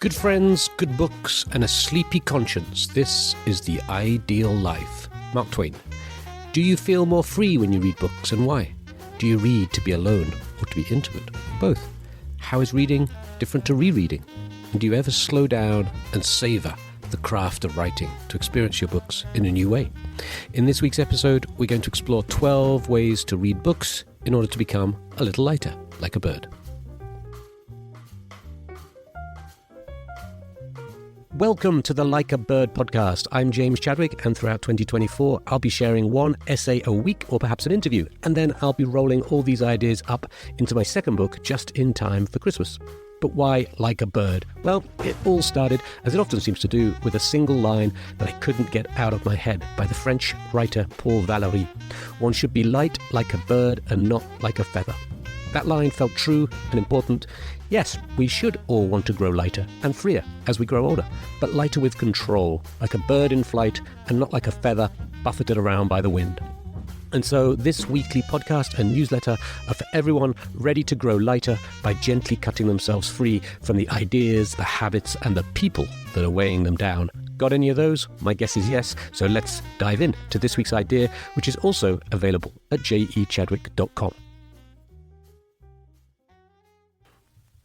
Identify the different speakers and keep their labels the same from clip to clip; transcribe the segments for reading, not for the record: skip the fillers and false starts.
Speaker 1: Good friends, good books, and a sleepy conscience. This is the ideal life. Mark Twain. Do you feel more free when you read books, and why? Do you read to be alone or to be intimate? Both. How is reading different to rereading? And do you ever slow down and savour the craft of writing to experience your books in a new way? In this week's episode, we're going to explore 12 ways to read books in order to become a little lighter, like a bird. Welcome to the Like a Bird podcast. I'm James Chadwick, and throughout 2024, I'll be sharing one essay a week or perhaps an interview, and then I'll be rolling all these ideas up into my second book just in time for Christmas. But why Like a Bird? Well, it all started, as it often seems to do, with a single line that I couldn't get out of my head by the French writer Paul Valéry. One should be light like a bird and not like a feather. That line felt true and important. Yes, we should all want to grow lighter and freer as we grow older, but lighter with control, like a bird in flight and not like a feather buffeted around by the wind. And so this weekly podcast and newsletter are for everyone ready to grow lighter by gently cutting themselves free from the ideas, the habits, and the people that are weighing them down. Got any of those? My guess is yes. So let's dive in to this week's idea, which is also available at jechadwick.com.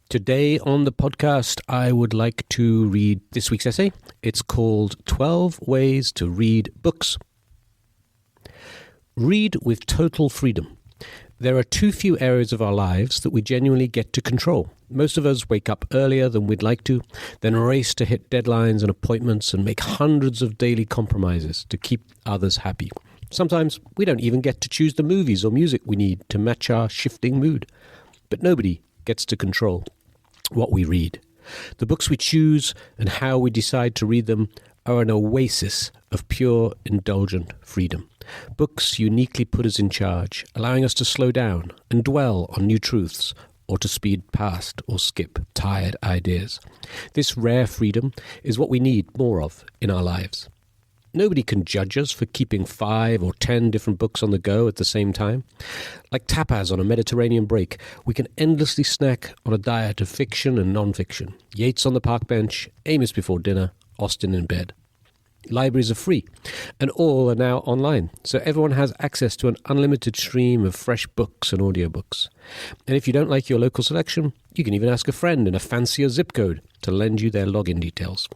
Speaker 1: Today on the podcast, I would like to read this week's essay. It's called 12 Ways to Read Books. Read with total freedom. There are too few areas of our lives that we genuinely get to control. Most of us wake up earlier than we'd like to, then race to hit deadlines and appointments and make hundreds of daily compromises to keep others happy. Sometimes we don't even get to choose the movies or music we need to match our shifting mood. But nobody gets to control what we read. The books we choose and how we decide to read them are an oasis of pure, indulgent freedom. Books uniquely put us in charge, allowing us to slow down and dwell on new truths or to speed past or skip tired ideas. This rare freedom is what we need more of in our lives. Nobody can judge us for keeping 5 or 10 different books on the go at the same time. Like tapas on a Mediterranean break, we can endlessly snack on a diet of fiction and non-fiction. Yeats on the park bench, Amos before dinner, Austen in bed. Libraries are free, and all are now online, so everyone has access to an unlimited stream of fresh books and audiobooks. And if you don't like your local selection, you can even ask a friend in a fancier zip code to lend you their login details.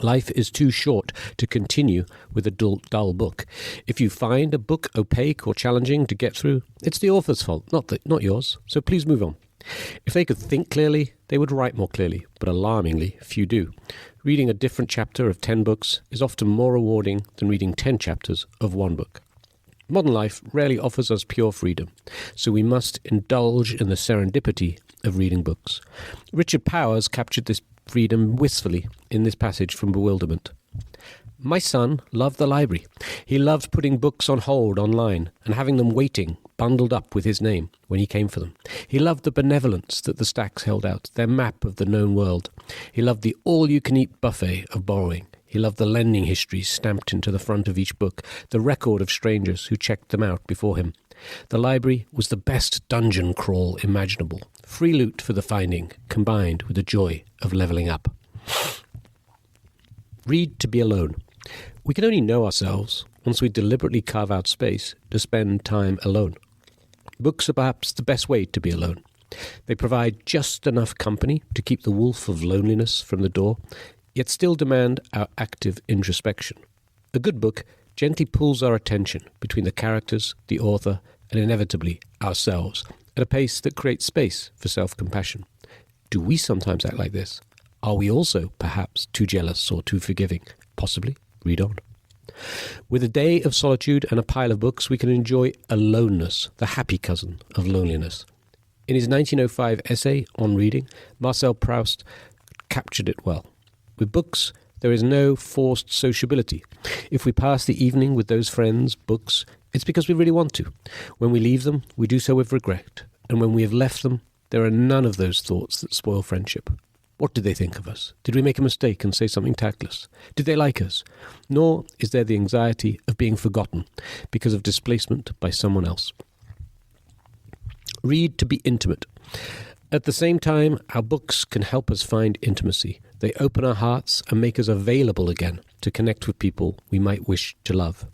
Speaker 1: Life is too short to continue with a dull book. If you find a book opaque or challenging to get through, it's the author's fault, not yours, so please move on. If they could think clearly, they would write more clearly, but alarmingly, few do. Reading a different chapter of 10 books is often more rewarding than reading 10 chapters of one book. Modern life rarely offers us pure freedom, so we must indulge in the serendipity of reading books. Richard Powers captured this freedom wistfully in this passage from Bewilderment. My son loved the library. He loved putting books on hold online and having them waiting, bundled up with his name when he came for them. He loved the benevolence that the stacks held out, their map of the known world. He loved the all-you-can-eat buffet of borrowing. He loved the lending histories stamped into the front of each book, the record of strangers who checked them out before him. The library was the best dungeon crawl imaginable. Free loot for the finding, combined with the joy of levelling up. Read to be alone. We can only know ourselves once we deliberately carve out space to spend time alone. Books are perhaps the best way to be alone. They provide just enough company to keep the wolf of loneliness from the door, yet still demand our active introspection. A good book gently pulls our attention between the characters, the author, and inevitably ourselves, at a pace that creates space for self-compassion. Do we sometimes act like this? Are we also, perhaps, too jealous or too forgiving? Possibly. Read on. With a day of solitude and a pile of books, we can enjoy aloneness, the happy cousin of loneliness. In his 1905 essay on reading, Marcel Proust captured it well. With books, there is no forced sociability. If we pass the evening with those friends, books, it's because we really want to. When we leave them, we do so with regret. And when we have left them, there are none of those thoughts that spoil friendship. What did they think of us? Did we make a mistake and say something tactless? Did they like us? Nor is there the anxiety of being forgotten because of displacement by someone else. Read to be intimate. At the same time, our books can help us find intimacy. They open our hearts and make us available again to connect with people we might wish to love.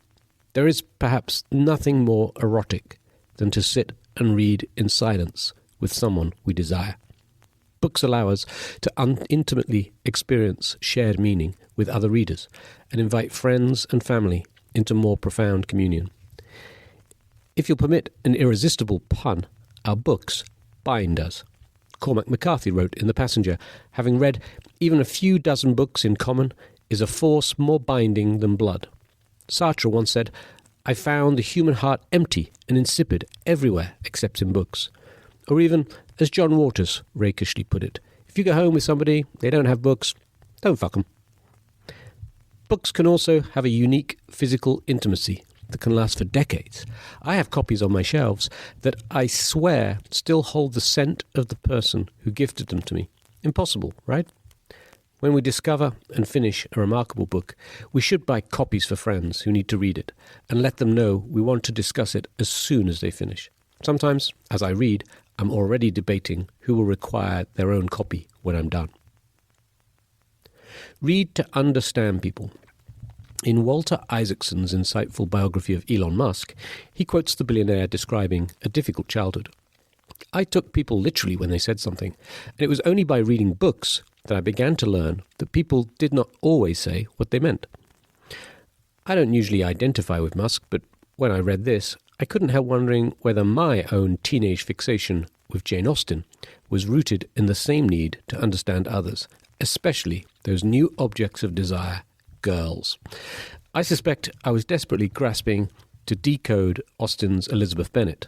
Speaker 1: There is perhaps nothing more erotic than to sit and read in silence with someone we desire. Books allow us to intimately experience shared meaning with other readers and invite friends and family into more profound communion. If you'll permit an irresistible pun, our books bind us. Cormac McCarthy wrote in The Passenger, having read even a few dozen books in common is a force more binding than blood. Sartre once said, I found the human heart empty and insipid everywhere except in books. Or even, as John Waters rakishly put it, if you go home with somebody, they don't have books, don't fuck them. Books can also have a unique physical intimacy that can last for decades. I have copies on my shelves that I swear still hold the scent of the person who gifted them to me. Impossible, right? When we discover and finish a remarkable book, we should buy copies for friends who need to read it and let them know we want to discuss it as soon as they finish. Sometimes, as I read, I'm already debating who will require their own copy when I'm done. Read to understand people. In Walter Isaacson's insightful biography of Elon Musk, he quotes the billionaire describing a difficult childhood. I took people literally when they said something, and it was only by reading books that I began to learn that people did not always say what they meant. I don't usually identify with Musk, but when I read this, I couldn't help wondering whether my own teenage fixation with Jane Austen was rooted in the same need to understand others, especially those new objects of desire, girls. I suspect I was desperately grasping to decode Austen's Elizabeth Bennet.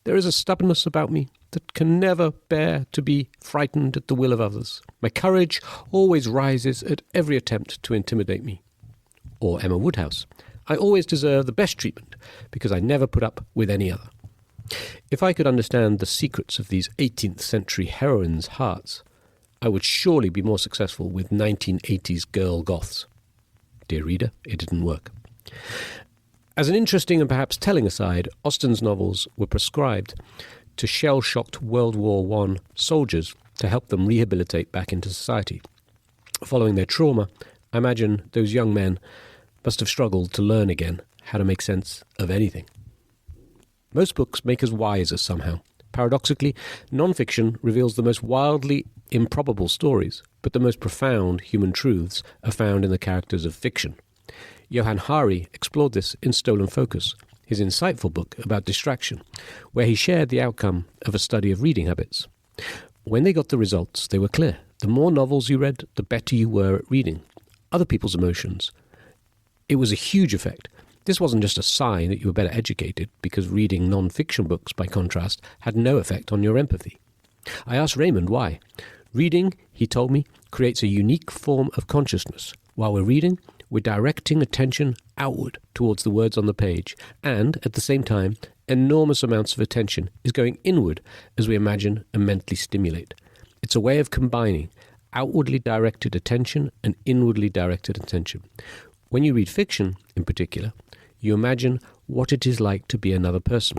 Speaker 1: There is a stubbornness about me that can never bear to be frightened at the will of others. My courage always rises at every attempt to intimidate me. Or Emma Woodhouse. I always deserve the best treatment because I never put up with any other. If I could understand the secrets of these 18th century heroines' hearts, I would surely be more successful with 1980s girl goths. Dear reader, it didn't work. As an interesting and perhaps telling aside, Austen's novels were prescribed to shell-shocked World War I soldiers to help them rehabilitate back into society. Following their trauma, I imagine those young men must have struggled to learn again how to make sense of anything. Most books make us wiser somehow. Paradoxically, non-fiction reveals the most wildly improbable stories, but the most profound human truths are found in the characters of fiction. Johann Hari explored this in Stolen Focus, his insightful book about distraction, where he shared the outcome of a study of reading habits. When they got the results, they were clear. The more novels you read, the better you were at reading other people's emotions. It was a huge effect. This wasn't just a sign that you were better educated, because reading non-fiction books, by contrast, had no effect on your empathy. I asked Raymond why. Reading, he told me, creates a unique form of consciousness. While we're reading, we're directing attention outward towards the words on the page, and, at the same time, enormous amounts of attention is going inward as we imagine and mentally stimulate. It's a way of combining outwardly directed attention and inwardly directed attention. When you read fiction, in particular, you imagine what it is like to be another person.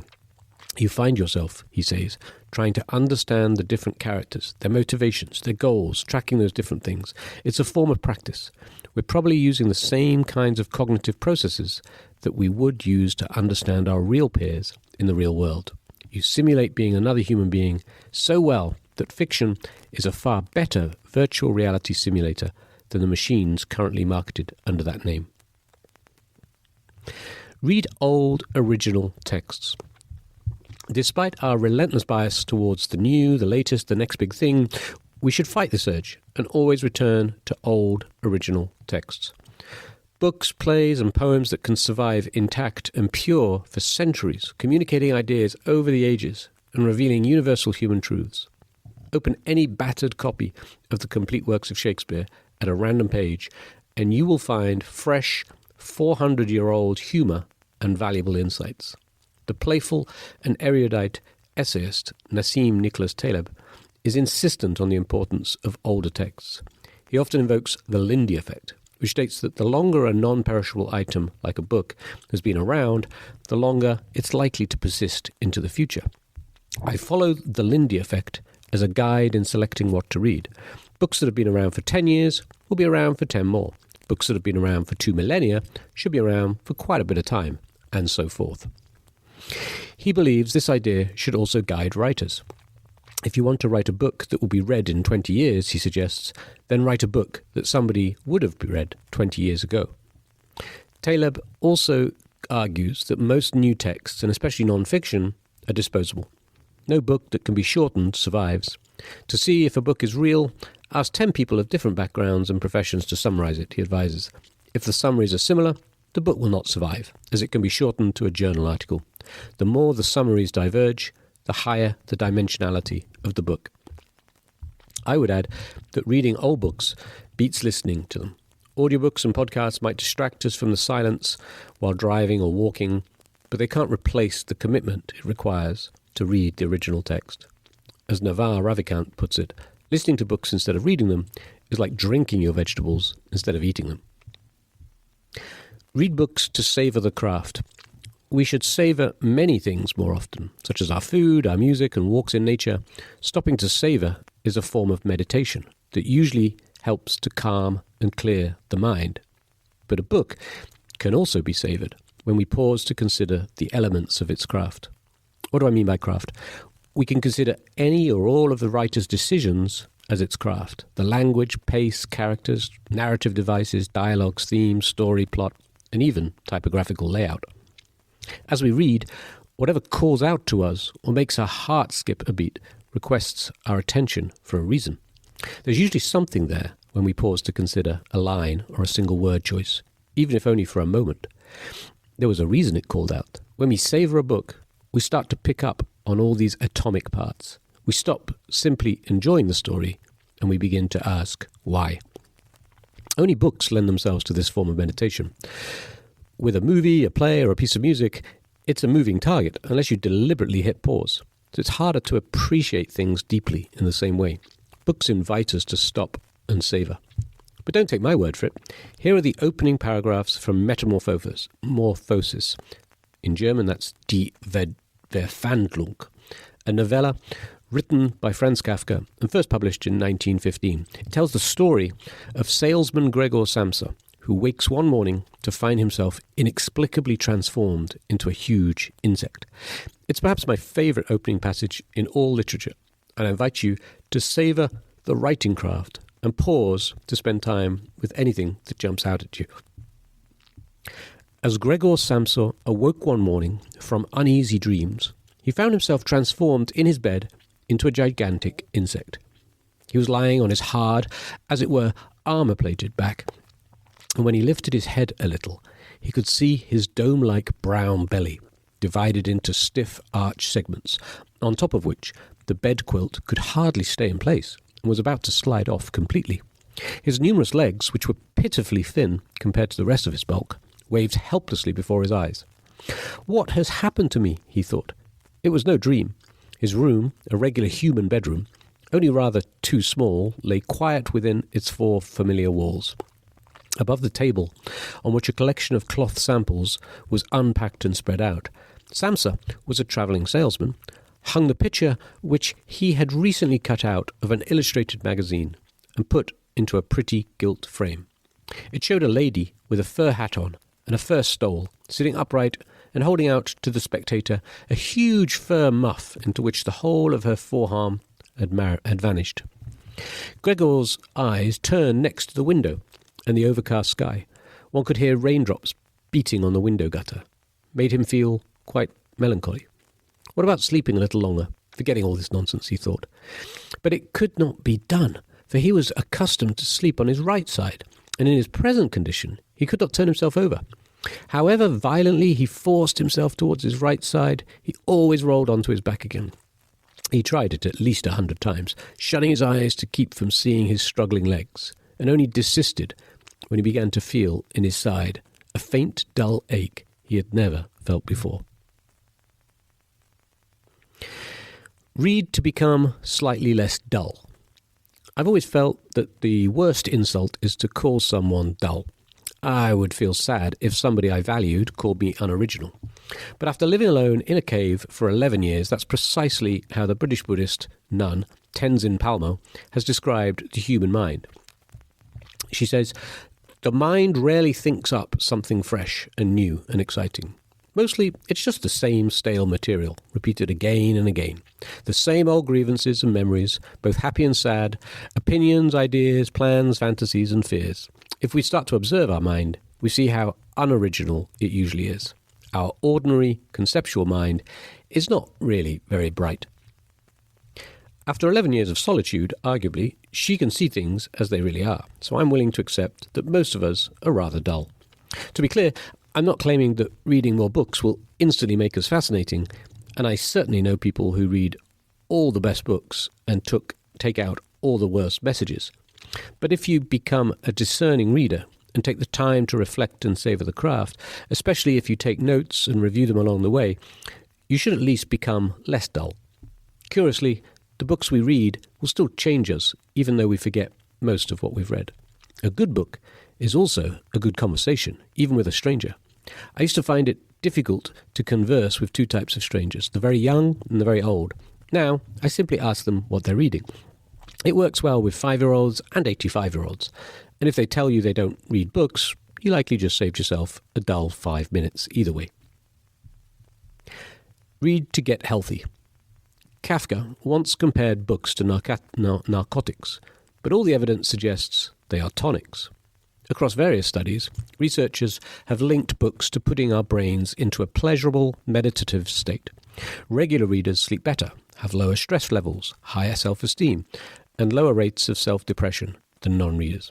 Speaker 1: You find yourself, he says, trying to understand the different characters, their motivations, their goals, tracking those different things. It's a form of practice. We're probably using the same kinds of cognitive processes that we would use to understand our real peers in the real world. You simulate being another human being so well that fiction is a far better virtual reality simulator than the machines currently marketed under that name. Read old original texts. Despite our relentless bias towards the new, the latest, the next big thing, we should fight this urge and always return to old original texts. Books, plays, and poems that can survive intact and pure for centuries, communicating ideas over the ages and revealing universal human truths. Open any battered copy of the complete works of Shakespeare at a random page, and you will find fresh, 400-year-old humour and valuable insights. The playful and erudite essayist Nassim Nicholas Taleb is insistent on the importance of older texts. He often invokes the Lindy effect, which states that the longer a non-perishable item, like a book, has been around, the longer it's likely to persist into the future. I follow the Lindy effect as a guide in selecting what to read. Books that have been around for 10 years will be around for 10 more. Books that have been around for 2 millennia should be around for quite a bit of time, and so forth. He believes this idea should also guide writers. If you want to write a book that will be read in 20 years, he suggests, then write a book that somebody would have read 20 years ago. Taleb also argues that most new texts, and especially non-fiction, are disposable. No book that can be shortened survives. To see if a book is real, ask 10 people of different backgrounds and professions to summarize it, he advises. If the summaries are similar, the book will not survive, as it can be shortened to a journal article. The more the summaries diverge, the higher the dimensionality of the book. I would add that reading old books beats listening to them. Audiobooks and podcasts might distract us from the silence while driving or walking, but they can't replace the commitment it requires to read the original text. As Navar Ravikant puts it, listening to books instead of reading them is like drinking your vegetables instead of eating them. Read books to savor the craft. We should savor many things more often, such as our food, our music, and walks in nature. Stopping to savor is a form of meditation that usually helps to calm and clear the mind. But a book can also be savored when we pause to consider the elements of its craft. What do I mean by craft? We can consider any or all of the writer's decisions as its craft. The language, pace, characters, narrative devices, dialogues, themes, story, plot, and even typographical layout. As we read, whatever calls out to us or makes our heart skip a beat requests our attention for a reason. There's usually something there when we pause to consider a line or a single word choice, even if only for a moment. There was a reason it called out. When we savor a book, we start to pick up on all these atomic parts. We stop simply enjoying the story and we begin to ask why. Only books lend themselves to this form of meditation. With a movie, a play, or a piece of music, it's a moving target unless you deliberately hit pause. So it's harder to appreciate things deeply in the same way. Books invite us to stop and savor. But don't take my word for it. Here are the opening paragraphs from Metamorphosis. In German, that's Die Verwandlung, a novella written by Franz Kafka and first published in 1915. It tells the story of salesman Gregor Samsa, who wakes one morning to find himself inexplicably transformed into a huge insect. It's perhaps my favorite opening passage in all literature, and I invite you to savor the writing craft and pause to spend time with anything that jumps out at you. As Gregor Samsa awoke one morning from uneasy dreams, he found himself transformed in his bed into a gigantic insect. He was lying on his hard, as it were, armor-plated back, and when he lifted his head a little, he could see his dome-like brown belly, divided into stiff arch segments, on top of which the bed quilt could hardly stay in place and was about to slide off completely. His numerous legs, which were pitifully thin compared to the rest of his bulk, waved helplessly before his eyes. What has happened to me, he thought. It was no dream. His room, a regular human bedroom, only rather too small, lay quiet within its four familiar walls. Above the table, on which a collection of cloth samples was unpacked and spread out, Samsa was a travelling salesman, hung the picture which he had recently cut out of an illustrated magazine and put into a pretty gilt frame. It showed a lady with a fur hat on and a fur stole, sitting upright and holding out to the spectator a huge fur muff into which the whole of her forearm had vanished. Gregor's eyes turned next to the window and the overcast sky. One could hear raindrops beating on the window gutter. Made him feel quite melancholy. What about sleeping a little longer? Forgetting all this nonsense, he thought. But it could not be done, for he was accustomed to sleep on his right side, and in his present condition he could not turn himself over. However violently he forced himself towards his right side, he always rolled onto his back again. He tried it at least 100 times, shutting his eyes to keep from seeing his struggling legs, and only desisted when he began to feel in his side a faint, dull ache he had never felt before. Read to become slightly less dull. I've always felt that the worst insult is to call someone dull. I would feel sad if somebody I valued called me unoriginal. But after living alone in a cave for 11 years, that's precisely how the British Buddhist nun Tenzin Palmo, has described the human mind. She says, "The mind rarely thinks up something fresh and new and exciting. Mostly, it's just the same stale material, repeated again and again. The same old grievances and memories, both happy and sad, opinions, ideas, plans, fantasies, and fears. If we start to observe our mind, we see how unoriginal it usually is. Our ordinary, conceptual mind is not really very bright." After 11 years of solitude, arguably, she can see things as they really are, so I'm willing to accept that most of us are rather dull. To be clear, I'm not claiming that reading more books will instantly make us fascinating, and I certainly know people who read all the best books and take out all the worst messages. But if you become a discerning reader and take the time to reflect and savour the craft, especially if you take notes and review them along the way, you should at least become less dull. Curiously, the books we read will still change us, even though we forget most of what we've read. A good book is also a good conversation, even with a stranger. I used to find it difficult to converse with two types of strangers, the very young and the very old. Now, I simply ask them what they're reading. It works well with 5-year-olds and 85-year-olds. And if they tell you they don't read books, you likely just saved yourself a dull 5 minutes either way. Read to get healthy. Kafka once compared books to narcotics, but all the evidence suggests they are tonics. Across various studies, researchers have linked books to putting our brains into a pleasurable, meditative state. Regular readers sleep better, have lower stress levels, higher self-esteem, and lower rates of self-depression than non-readers.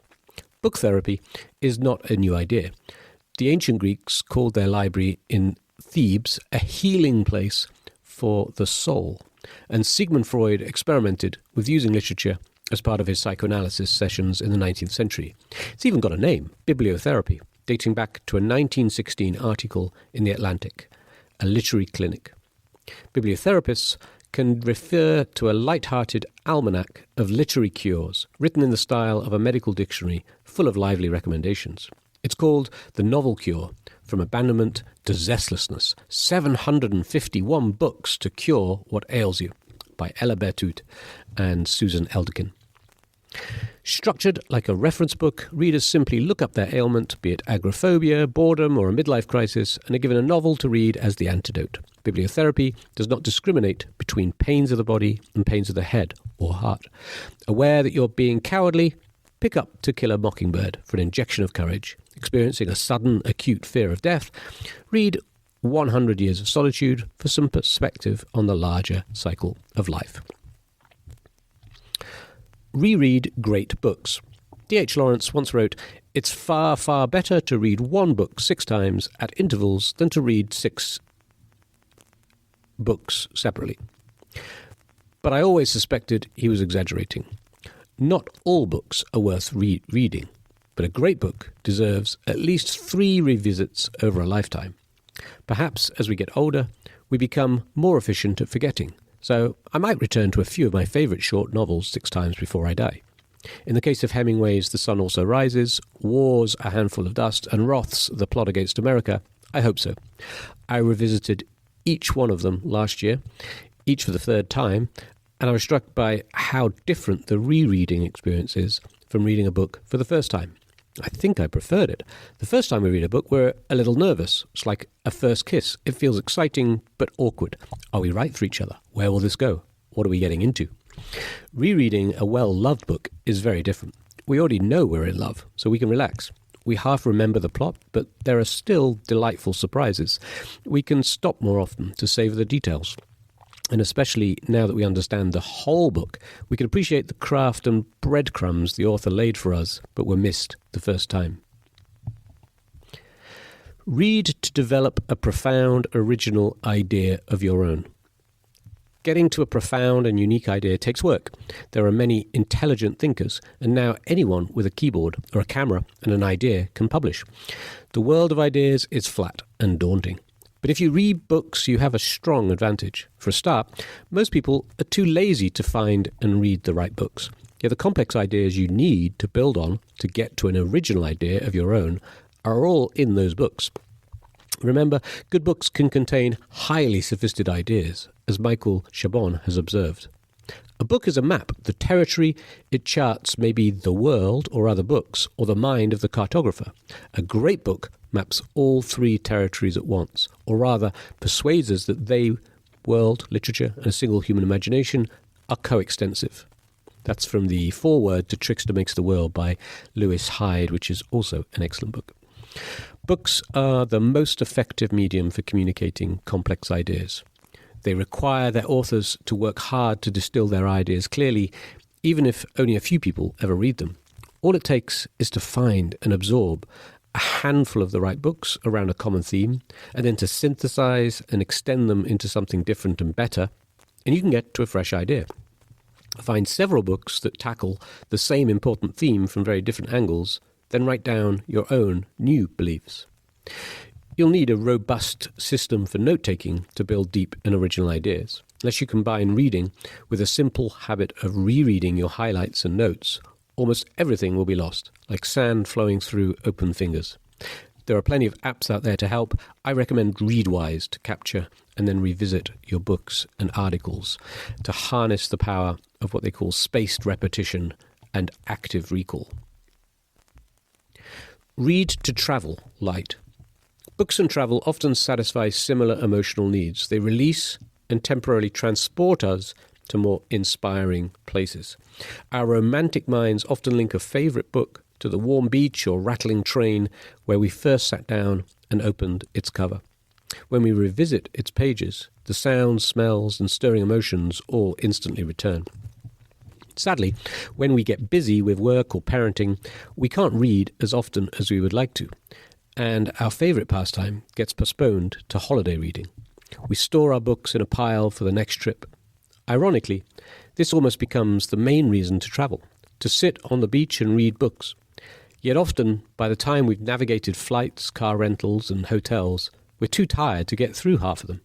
Speaker 1: Book therapy is not a new idea. The ancient Greeks called their library in Thebes a healing place for the soul, and Sigmund Freud experimented with using literature as part of his psychoanalysis sessions in the 19th century. It's even got a name, bibliotherapy, dating back to a 1916 article in The Atlantic, a literary clinic. Bibliotherapists can refer to a light-hearted almanac of literary cures, written in the style of a medical dictionary full of lively recommendations. It's called The Novel Cure, From Abandonment to Zestlessness, 751 Books to Cure What Ails You, by Ella Bertut and Susan Eldekin. Structured like a reference book, readers simply look up their ailment, be it agoraphobia, boredom, or a midlife crisis, and are given a novel to read as the antidote. Bibliotherapy does not discriminate between pains of the body and pains of the head or heart. Aware that you're being cowardly, pick up To Kill a Mockingbird for an injection of courage. Experiencing a sudden, acute fear of death, read 100 Years of Solitude for some perspective on the larger cycle of life. Reread great books. D.H. Lawrence once wrote, "It's far, far better to read one book 6 times at intervals than to read 6 books separately." But I always suspected he was exaggerating. Not all books are worth reading, but a great book deserves at least 3 revisits over a lifetime. Perhaps as we get older, we become more efficient at forgetting. So I might return to a few of my favourite short novels 6 times before I die. In the case of Hemingway's The Sun Also Rises, War's A Handful of Dust, and Roth's The Plot Against America, I hope so. I revisited each one of them last year, each for the 3rd time, and I was struck by how different the rereading experience is from reading a book for the first time. I think I preferred it. The first time we read a book, we're a little nervous. It's like a first kiss. It feels exciting, but awkward. Are we right for each other? Where will this go? What are we getting into? Rereading a well-loved book is very different. We already know we're in love, so we can relax. We half remember the plot, but there are still delightful surprises. We can stop more often to savour the details. And especially now that we understand the whole book, we can appreciate the craft and breadcrumbs the author laid for us, but were missed the first time. Read to develop a profound, original idea of your own. Getting to a profound and unique idea takes work. There are many intelligent thinkers, and now anyone with a keyboard or a camera and an idea can publish. The world of ideas is flat and daunting. But if you read books, you have a strong advantage. For a start, most people are too lazy to find and read the right books. Yet the complex ideas you need to build on to get to an original idea of your own are all in those books. Remember, good books can contain highly sophisticated ideas, as Michael Chabon has observed. A book is a map. The territory it charts may be the world or other books, or the mind of the cartographer. A great book maps all three territories at once, or rather persuades us that they, world, literature, and a single human imagination, are coextensive. That's from the foreword to Trickster Makes the World by Lewis Hyde, which is also an excellent book. Books are the most effective medium for communicating complex ideas. They require their authors to work hard to distill their ideas clearly, even if only a few people ever read them. All it takes is to find and absorb a handful of the right books around a common theme, and then to synthesize and extend them into something different and better, and you can get to a fresh idea. Find several books that tackle the same important theme from very different angles, then write down your own new beliefs. You'll need a robust system for note-taking to build deep and original ideas. Unless you combine reading with a simple habit of rereading your highlights and notes, almost everything will be lost, like sand flowing through open fingers. There are plenty of apps out there to help. I recommend Readwise to capture and then revisit your books and articles to harness the power of what they call spaced repetition and active recall. Read to travel light. Books and travel often satisfy similar emotional needs. They release and temporarily transport us to more inspiring places. Our romantic minds often link a favourite book to the warm beach or rattling train where we first sat down and opened its cover. When we revisit its pages, the sounds, smells, and stirring emotions all instantly return. Sadly, when we get busy with work or parenting, we can't read as often as we would like to, and our favourite pastime gets postponed to holiday reading. We store our books in a pile for the next trip. Ironically, this almost becomes the main reason to travel, to sit on the beach and read books. Yet often, by the time we've navigated flights, car rentals, and hotels, we're too tired to get through half of them.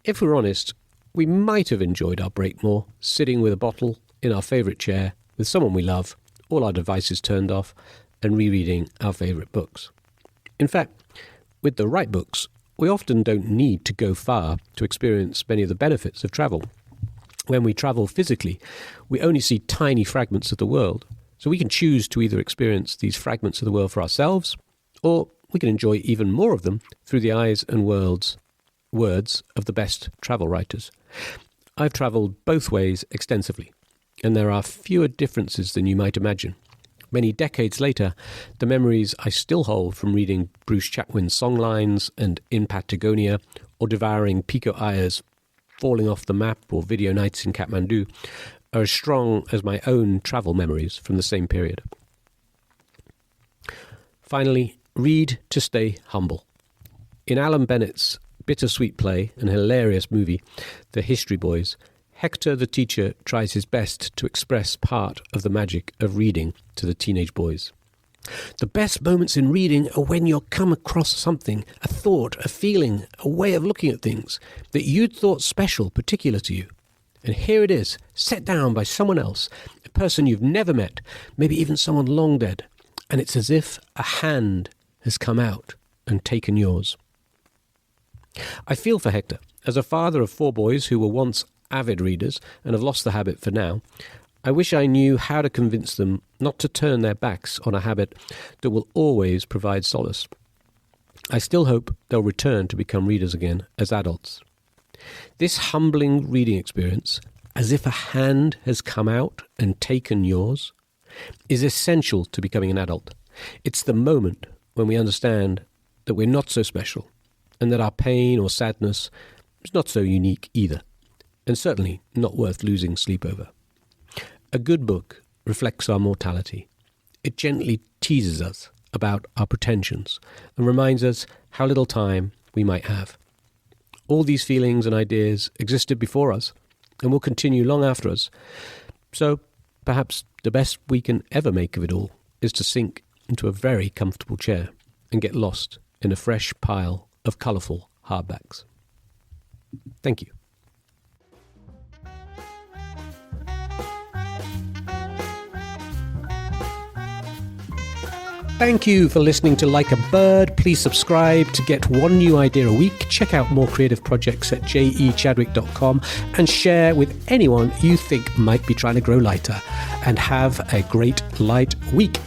Speaker 1: If we're honest, we might have enjoyed our break more, sitting with a bottle in our favourite chair with someone we love, all our devices turned off, and rereading our favourite books. In fact, with the right books, we often don't need to go far to experience many of the benefits of travel. When we travel physically, we only see tiny fragments of the world, so we can choose to either experience these fragments of the world for ourselves, or we can enjoy even more of them through the eyes and words of the best travel writers. I've travelled both ways extensively, and there are fewer differences than you might imagine. Many decades later, the memories I still hold from reading Bruce Chatwin's songlines and In Patagonia, or devouring Pico Iyer's Falling Off the Map or Video Nights in Kathmandu, are as strong as my own travel memories from the same period. Finally, read to stay humble. In Alan Bennett's bittersweet play and hilarious movie, The History Boys, Hector the teacher tries his best to express part of the magic of reading to the teenage boys. The best moments in reading are when you come across something, a thought, a feeling, a way of looking at things that you'd thought special, particular to you. And here it is, set down by someone else, a person you've never met, maybe even someone long dead, and it's as if a hand has come out and taken yours. I feel for Hector. As a father of 4 boys who were once avid readers and have lost the habit for now, I wish I knew how to convince them not to turn their backs on a habit that will always provide solace. I still hope they'll return to become readers again as adults. This humbling reading experience, as if a hand has come out and taken yours, is essential to becoming an adult. It's the moment when we understand that we're not so special and that our pain or sadness is not so unique either, and certainly not worth losing sleep over. A good book reflects our mortality. It gently teases us about our pretensions and reminds us how little time we might have. All these feelings and ideas existed before us and will continue long after us. So perhaps the best we can ever make of it all is to sink into a very comfortable chair and get lost in a fresh pile of colourful hardbacks. Thank you. Thank you for listening to Like a Bird. Please subscribe to get one new idea a week. Check out more creative projects at jechadwick.com and share with anyone you think might be trying to grow lighter. And have a great light week.